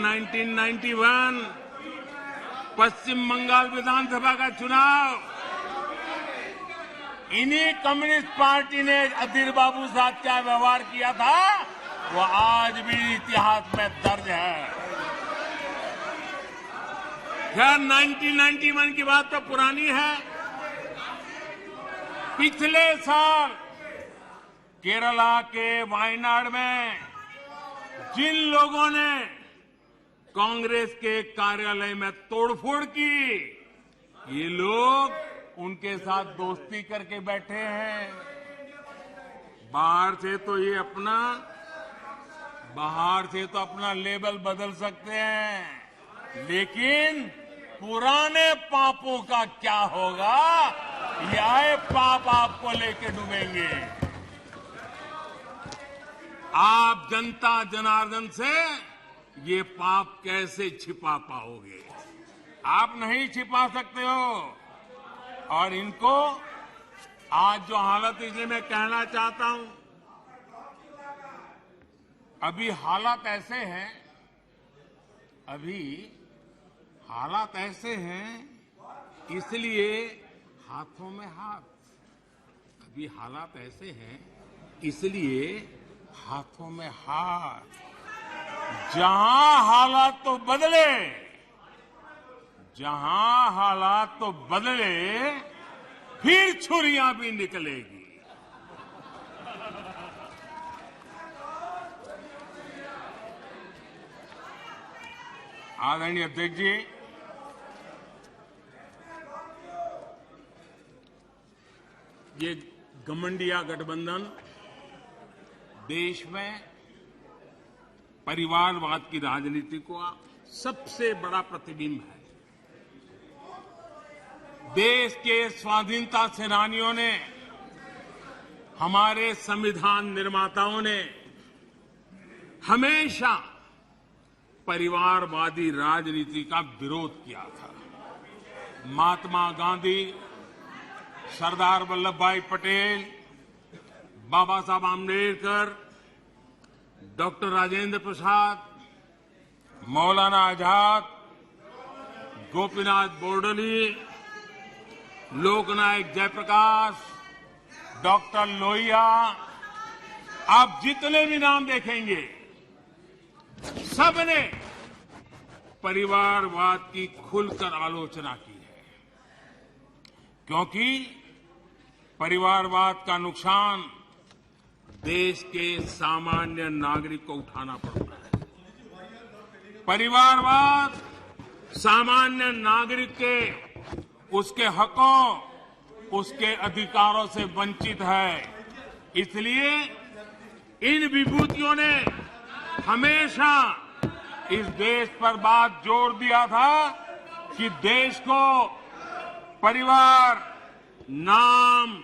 1991 पश्चिम बंगाल विधानसभा का चुनाव इन्हीं कम्युनिस्ट पार्टी ने अधीर बाबू साथ क्या व्यवहार किया था वो आज भी इतिहास में दर्ज है। खैर 1991 की बात तो पुरानी है। पिछले साल केरला के वायनाड में जिन लोगों ने कांग्रेस के कार्यालय में तोड़फोड़ की, ये लोग उनके साथ दोस्ती करके बैठे हैं। बाहर से तो अपना लेबल बदल सकते हैं, लेकिन पुराने पापों का क्या होगा, ये आए पाप आपको लेके डूबेंगे। आप जनता जनार्दन से ये पाप कैसे छिपा पाओगे? आप नहीं छिपा सकते हो। और इनको आज जो हालत, इसलिए मैं कहना चाहता हूं, अभी हालात ऐसे हैं, इसलिए हाथों में हाथ। अभी हालात ऐसे हैं, इसलिए हाथों में हाथ। जहां हालात तो बदले, फिर छुरियां भी निकलेगी। आदरणीय अध्यक्ष जी, ये घमंडिया गठबंधन देश में परिवारवाद की राजनीति का सबसे बड़ा प्रतिबिंब है। देश के स्वाधीनता सेनानियों ने, हमारे संविधान निर्माताओं ने हमेशा परिवारवादी राजनीति का विरोध किया था। महात्मा गांधी, सरदार वल्लभ भाई पटेल, बाबा साहब आम्बेडकर, डॉक्टर राजेंद्र प्रसाद, मौलाना आजाद, गोपीनाथ बोरडोली, लोकनायक जयप्रकाश, डॉक्टर लोहिया, आप जितने भी नाम देखेंगे, सबने परिवारवाद की खुलकर आलोचना की है, क्योंकि परिवारवाद का नुकसान देश के सामान्य नागरिक को उठाना पड़ता है। परिवारवाद सामान्य नागरिक के उसके हकों, उसके अधिकारों से वंचित है। इसलिए इन विभूतियों ने हमेशा इस देश पर बात जोर दिया था कि देश को परिवार, नाम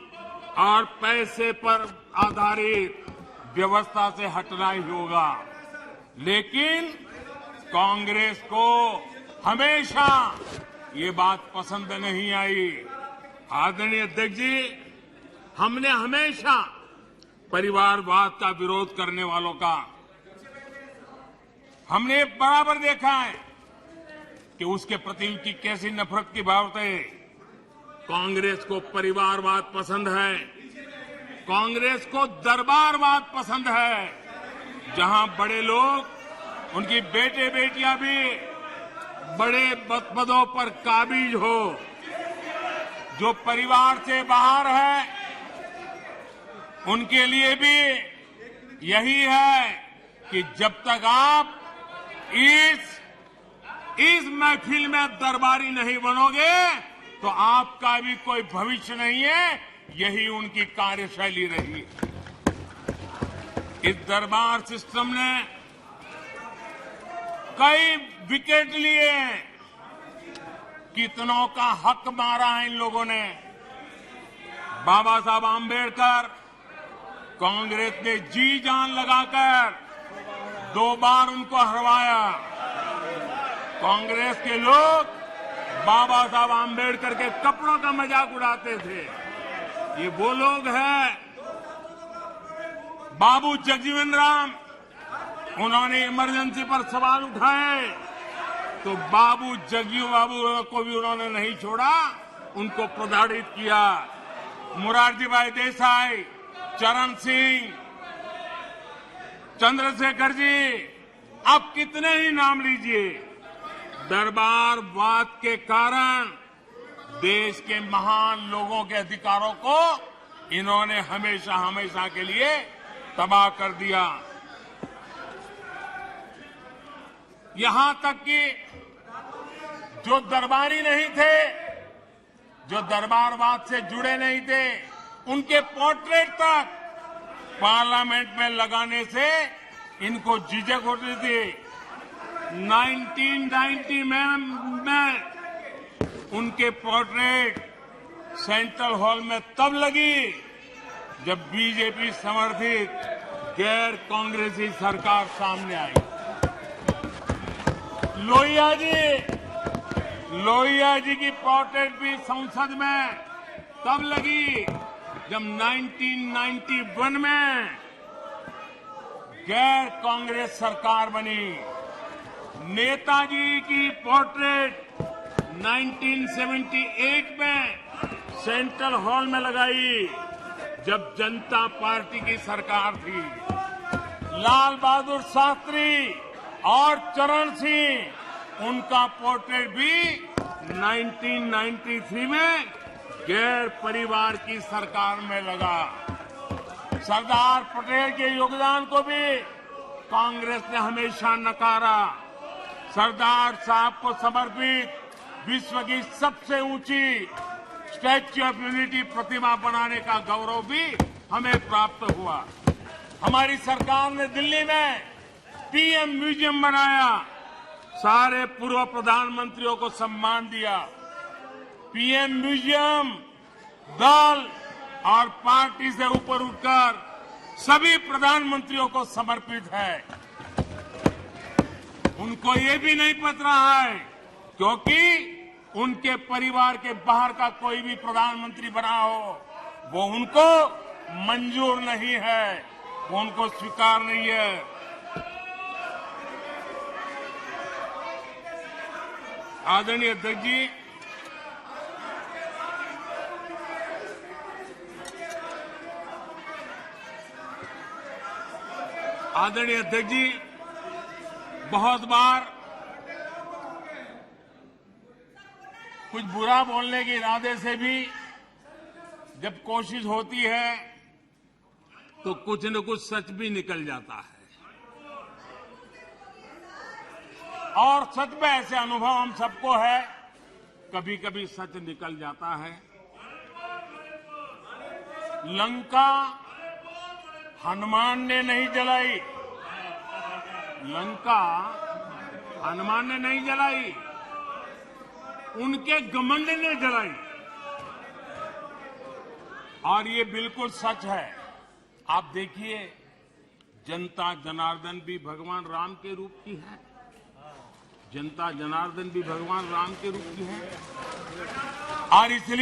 और पैसे पर आधारित व्यवस्था से हटना ही होगा। लेकिन कांग्रेस को हमेशा ये बात पसंद नहीं आई। आदरणीय अध्यक्ष जी, हमने हमेशा परिवारवाद का विरोध करने वालों का हमने बराबर देखा है कि उसके प्रति उनकी कैसी नफरत की बात है। कांग्रेस को परिवारवाद पसंद है, कांग्रेस को दरबारवाद पसंद है, जहां बड़े लोग, उनकी बेटे बेटियां भी बड़े पदों पर काबिज हो। जो परिवार से बाहर है, उनके लिए भी यही है कि जब तक आप इस महफिल में दरबारी नहीं बनोगे तो आपका भी कोई भविष्य नहीं है। यही उनकी कार्यशैली रही है। इस दरबार सिस्टम ने कई विकेट लिए, कितनों का हक मारा है इन लोगों ने। बाबा साहब आम्बेडकर, कांग्रेस ने जी जान लगाकर 2 बार उनको हरवाया। कांग्रेस के लोग बाबा साहब आम्बेडकर के कपड़ों का मजाक उड़ाते थे। ये वो लोग हैं, बाबू जगजीवन राम, उन्होंने इमरजेंसी पर सवाल उठाए तो बाबू जगजीवन बाबू को भी उन्होंने नहीं छोड़ा, उनको प्रताड़ित किया। मोरारजी भाई देसाई, चरण सिंह, चंद्रशेखर जी, आप कितने ही नाम लीजिए, दरबारवाद के कारण देश के महान लोगों के अधिकारों को इन्होंने हमेशा हमेशा के लिए तबाह कर दिया। यहां तक कि जो दरबारी नहीं थे, जो दरबारवाद से जुड़े नहीं थे, उनके पोर्ट्रेट तक पार्लियामेंट में लगाने से इनको झिझक होती थी। 1990 में उनके पोर्ट्रेट सेंट्रल हॉल में तब लगी जब बीजेपी समर्थित गैर कांग्रेसी सरकार सामने आई। लोहिया जी की पोर्ट्रेट भी संसद में तब लगी जब 1991 में गैर कांग्रेस सरकार बनी। नेताजी की पोर्ट्रेट 1978 में सेंट्रल हॉल में लगाई जब जनता पार्टी की सरकार थी। लाल बहादुर शास्त्री और चरण सिंह, उनका पोर्ट्रेट भी 1993 में गैर परिवार की सरकार में लगा। सरदार पटेल के योगदान को भी कांग्रेस ने हमेशा नकारा। सरदार साहब को समर्पित विश्व की सबसे ऊंची स्टैच्यू ऑफ यूनिटी प्रतिमा बनाने का गौरव भी हमें प्राप्त हुआ। हमारी सरकार ने दिल्ली में पीएम म्यूजियम बनाया, सारे पूर्व प्रधानमंत्रियों को सम्मान दिया। पीएम म्यूजियम दल और पार्टी से ऊपर उठकर सभी प्रधानमंत्रियों को समर्पित है। उनको ये भी नहीं पता रहा है क्योंकि उनके परिवार के बाहर का कोई भी प्रधानमंत्री बना हो, वो उनको मंजूर नहीं है, वो उनको स्वीकार नहीं है। आदरणीय अध्यक्ष जी, बहुत बार कुछ बुरा बोलने के इरादे से भी जब कोशिश होती है तो कुछ न कुछ सच भी निकल जाता है, और सच में ऐसे अनुभव हम सबको है, कभी कभी सच निकल जाता है। लंका हनुमान ने नहीं जलाई, लंका हनुमान ने नहीं जलाई, उनके घमंड ने जलाई, और ये बिल्कुल सच है। आप देखिए, जनता जनार्दन भी भगवान राम के रूप की है, जनता जनार्दन भी भगवान राम के रूप की है, और इसलिए